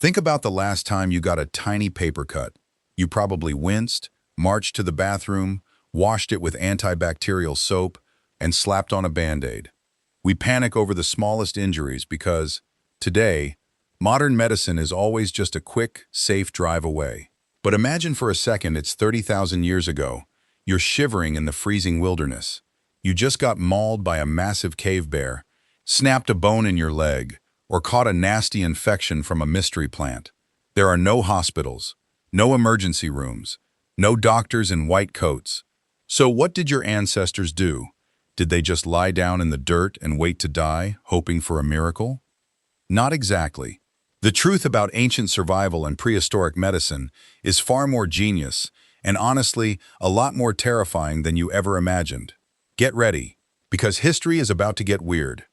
Think about the last time you got a tiny paper cut. You probably winced, marched to the bathroom, washed it with antibacterial soap, and slapped on a Band-Aid. We panic over the smallest injuries because, today, modern medicine is always just a quick, safe drive away. But imagine for a second it's 30,000 years ago. You're shivering in the freezing wilderness. You just got mauled by a massive cave bear, snapped a bone in your leg, or caught a nasty infection from a mystery plant. There are no hospitals, no emergency rooms, no doctors in white coats. So what did your ancestors do? Did they just lie down in the dirt and wait to die, hoping for a miracle? Not exactly. The truth about ancient survival and prehistoric medicine is far more genius and honestly a lot more terrifying than you ever imagined. Get ready, because history is about to get weird.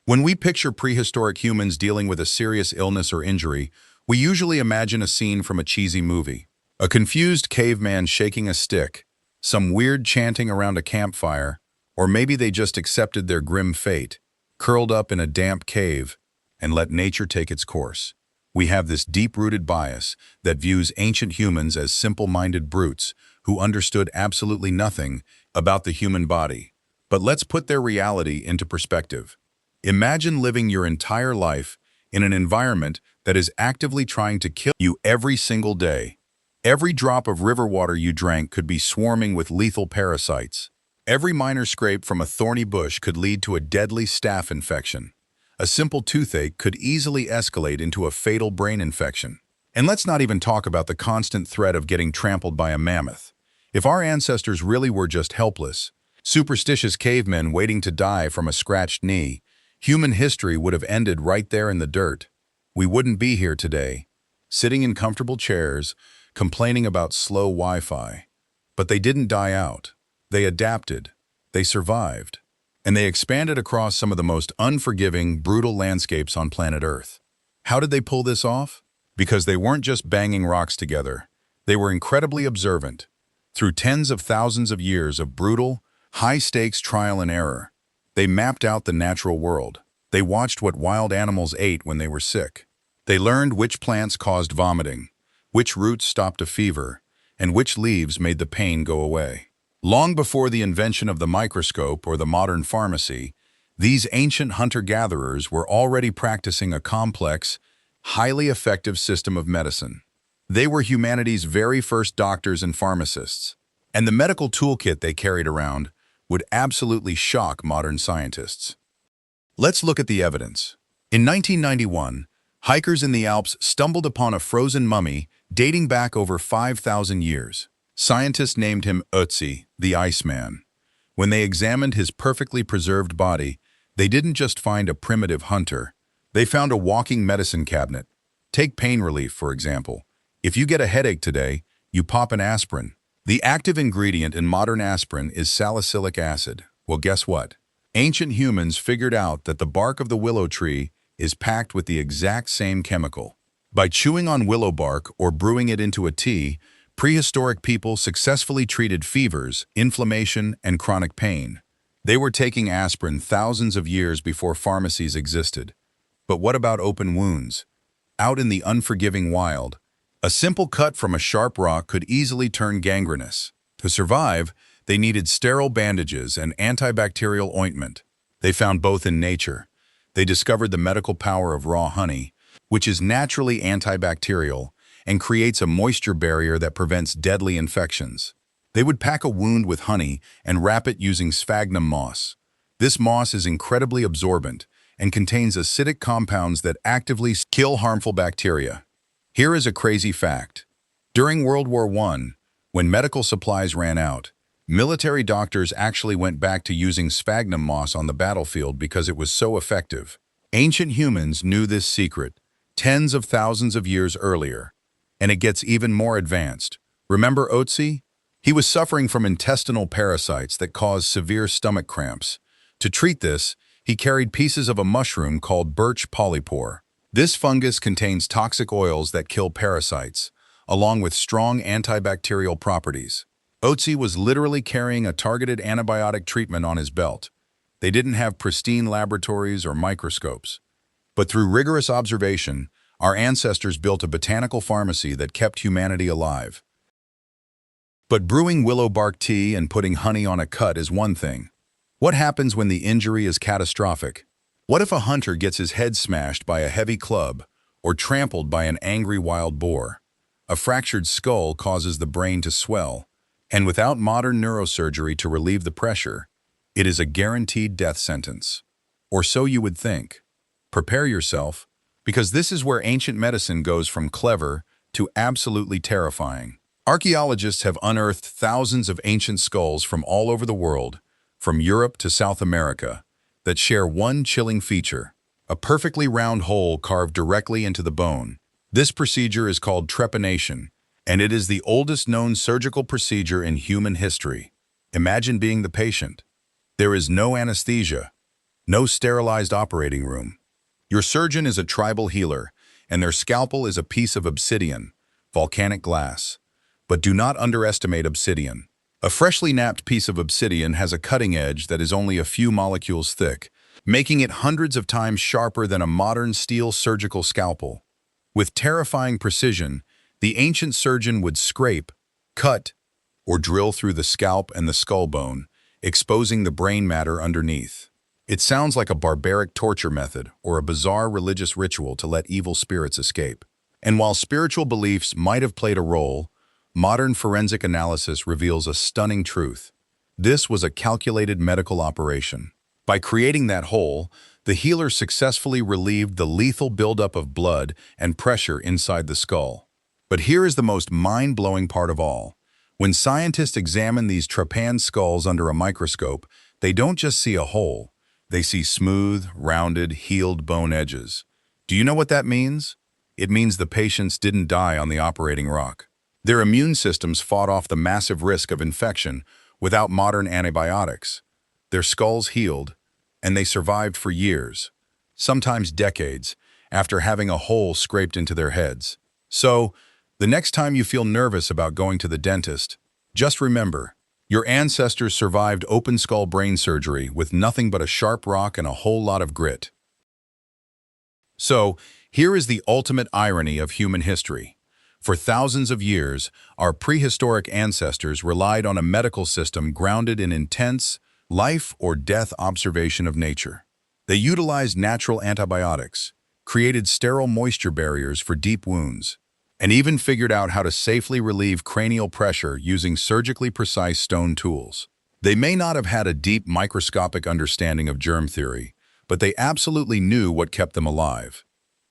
When we picture prehistoric humans dealing with a serious illness or injury, we usually imagine a scene from a cheesy movie. A confused caveman shaking a stick, some weird chanting around a campfire, or maybe they just accepted their grim fate, curled up in a damp cave, and let nature take its course. We have this deep-rooted bias that views ancient humans as simple-minded brutes who understood absolutely nothing about the human body. But let's put their reality into perspective. Imagine living your entire life in an environment that is actively trying to kill you every single day. Every drop of river water you drank could be swarming with lethal parasites. Every minor scrape from a thorny bush could lead to a deadly staph infection. A simple toothache could easily escalate into a fatal brain infection. And let's not even talk about the constant threat of getting trampled by a mammoth. If our ancestors really were just helpless, superstitious cavemen waiting to die from a scratched knee, human history would have ended right there in the dirt. We wouldn't be here today, sitting in comfortable chairs, complaining about slow Wi-Fi. But they didn't die out. They adapted. They survived. And they expanded across some of the most unforgiving, brutal landscapes on planet Earth. How did they pull this off? Because they weren't just banging rocks together. They were incredibly observant. Through tens of thousands of years of brutal, high-stakes trial and error, they mapped out the natural world. They watched what wild animals ate when they were sick. They learned which plants caused vomiting, which roots stopped a fever, and which leaves made the pain go away. Long before the invention of the microscope or the modern pharmacy, these ancient hunter-gatherers were already practicing a complex, highly effective system of medicine. They were humanity's very first doctors and pharmacists, and the medical toolkit they carried around would absolutely shock modern scientists. Let's look at the evidence. In 1991, hikers in the Alps stumbled upon a frozen mummy dating back over 5,000 years. Scientists named him Ötzi, the Iceman. When they examined his perfectly preserved body, they didn't just find a primitive hunter. They found a walking medicine cabinet. Take pain relief, for example. If you get a headache today, you pop an aspirin. The active ingredient in modern aspirin is salicylic acid. Well, guess what? Ancient humans figured out that the bark of the willow tree is packed with the exact same chemical. By chewing on willow bark or brewing it into a tea, prehistoric people successfully treated fevers, inflammation, and chronic pain. They were taking aspirin thousands of years before pharmacies existed. But what about open wounds? Out in the unforgiving wild, a simple cut from a sharp rock could easily turn gangrenous. To survive, they needed sterile bandages and antibacterial ointment. They found both in nature. They discovered the medical power of raw honey, which is naturally antibacterial and creates a moisture barrier that prevents deadly infections. They would pack a wound with honey and wrap it using sphagnum moss. This moss is incredibly absorbent and contains acidic compounds that actively kill harmful bacteria. Here is a crazy fact. During World War I, when medical supplies ran out, military doctors actually went back to using sphagnum moss on the battlefield because it was so effective. Ancient humans knew this secret tens of thousands of years earlier. And it gets even more advanced. Remember Ötzi? He was suffering from intestinal parasites that caused severe stomach cramps. To treat this, he carried pieces of a mushroom called birch polypore. This fungus contains toxic oils that kill parasites, along with strong antibacterial properties. Ötzi was literally carrying a targeted antibiotic treatment on his belt. They didn't have pristine laboratories or microscopes. But through rigorous observation, Our ancestors built a botanical pharmacy that kept humanity alive. But brewing willow bark tea and putting honey on a cut is one thing. What happens when the injury is catastrophic? What if a hunter gets his head smashed by a heavy club or trampled by an angry wild boar? A fractured skull causes the brain to swell, and without modern neurosurgery to relieve the pressure, it is a guaranteed death sentence. Or so you would think. Prepare yourself, because this is where ancient medicine goes from clever to absolutely terrifying. Archaeologists have unearthed thousands of ancient skulls from all over the world, from Europe to South America, that share one chilling feature: a perfectly round hole carved directly into the bone. This procedure is called trepanation, and it is the oldest known surgical procedure in human history. Imagine being the patient. There is no anesthesia, no sterilized operating room. Your surgeon is a tribal healer, and their scalpel is a piece of obsidian, volcanic glass. But do not underestimate obsidian. A freshly knapped piece of obsidian has a cutting edge that is only a few molecules thick, making it hundreds of times sharper than a modern steel surgical scalpel. With terrifying precision, the ancient surgeon would scrape, cut, or drill through the scalp and the skull bone, exposing the brain matter underneath. It sounds like a barbaric torture method or a bizarre religious ritual to let evil spirits escape. And while spiritual beliefs might have played a role, modern forensic analysis reveals a stunning truth. This was a calculated medical operation. By creating that hole, the healer successfully relieved the lethal buildup of blood and pressure inside the skull. But here is the most mind-blowing part of all. When scientists examine these trepaned skulls under a microscope, they don't just see a hole. They see smooth, rounded, healed bone edges. Do you know what that means? It means the patients didn't die on the operating rock. Their immune systems fought off the massive risk of infection without modern antibiotics. Their skulls healed, and they survived for years, sometimes decades, after having a hole scraped into their heads. So, the next time you feel nervous about going to the dentist, just remember, your ancestors survived open skull brain surgery with nothing but a sharp rock and a whole lot of grit. So, here is the ultimate irony of human history. For thousands of years, our prehistoric ancestors relied on a medical system grounded in intense, life-or-death observation of nature. They utilized natural antibiotics, created sterile moisture barriers for deep wounds, and even figured out how to safely relieve cranial pressure using surgically precise stone tools. They may not have had a deep microscopic understanding of germ theory, but they absolutely knew what kept them alive.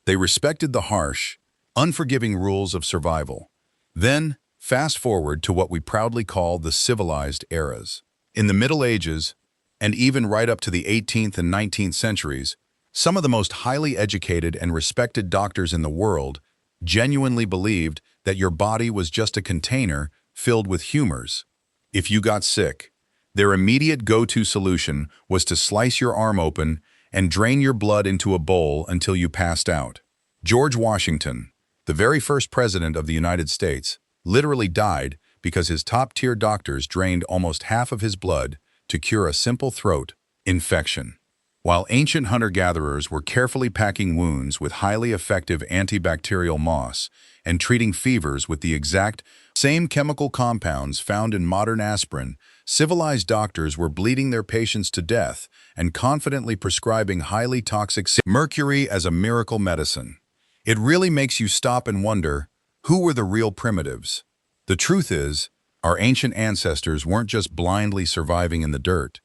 They respected the harsh, unforgiving rules of survival. Then, fast forward to what we proudly call the civilized eras. In the Middle Ages, and even right up to the 18th and 19th centuries, some of the most highly educated and respected doctors in the world genuinely believed that your body was just a container filled with humors. If you got sick, their immediate go-to solution was to slice your arm open and drain your blood into a bowl until you passed out. George Washington, the very first president of the United States, literally died because his top-tier doctors drained almost half of his blood to cure a simple throat infection. While ancient hunter-gatherers were carefully packing wounds with highly effective antibacterial moss and treating fevers with the exact same chemical compounds found in modern aspirin, civilized doctors were bleeding their patients to death and confidently prescribing highly toxic mercury as a miracle medicine. It really makes you stop and wonder, who were the real primitives? The truth is, our ancient ancestors weren't just blindly surviving in the dirt.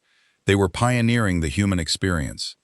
They were pioneering the human experience.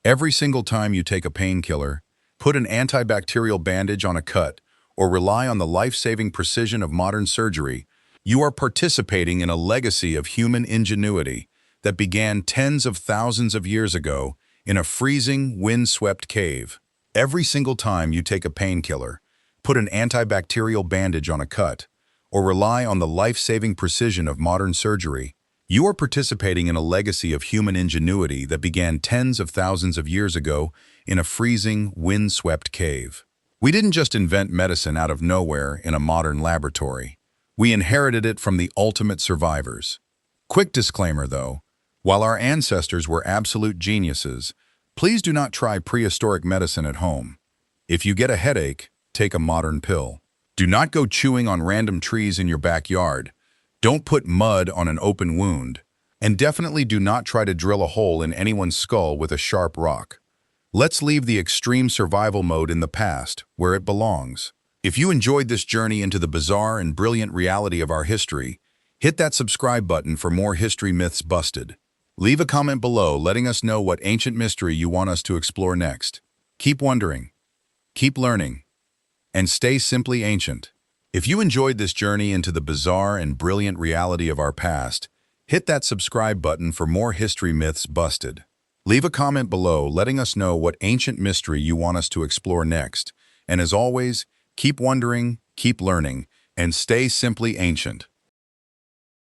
Every single time you take a painkiller, put an antibacterial bandage on a cut, or rely on the life-saving precision of modern surgery, you are participating in a legacy of human ingenuity that began tens of thousands of years ago in a freezing, wind-swept cave. Every single time you take a painkiller, put an antibacterial bandage on a cut, or rely on the life-saving precision of modern surgery, you are participating in a legacy of human ingenuity that began tens of thousands of years ago in a freezing, wind-swept cave. We didn't just invent medicine out of nowhere in a modern laboratory. We inherited it from the ultimate survivors. Quick disclaimer though, while our ancestors were absolute geniuses, please do not try prehistoric medicine at home. If you get a headache, take a modern pill. Do not go chewing on random trees in your backyard. Don't put mud on an open wound. And definitely do not try to drill a hole in anyone's skull with a sharp rock. Let's leave the extreme survival mode in the past, where it belongs. If you enjoyed this journey into the bizarre and brilliant reality of our history, hit that subscribe button for more history myths busted. Leave a comment below letting us know what ancient mystery you want us to explore next. Keep wondering, keep learning, and stay simply ancient. If you enjoyed this journey into the bizarre and brilliant reality of our past, hit that subscribe button for more history myths busted. Leave a comment below letting us know what ancient mystery you want us to explore next. And as always, keep wondering, keep learning, and stay simply ancient.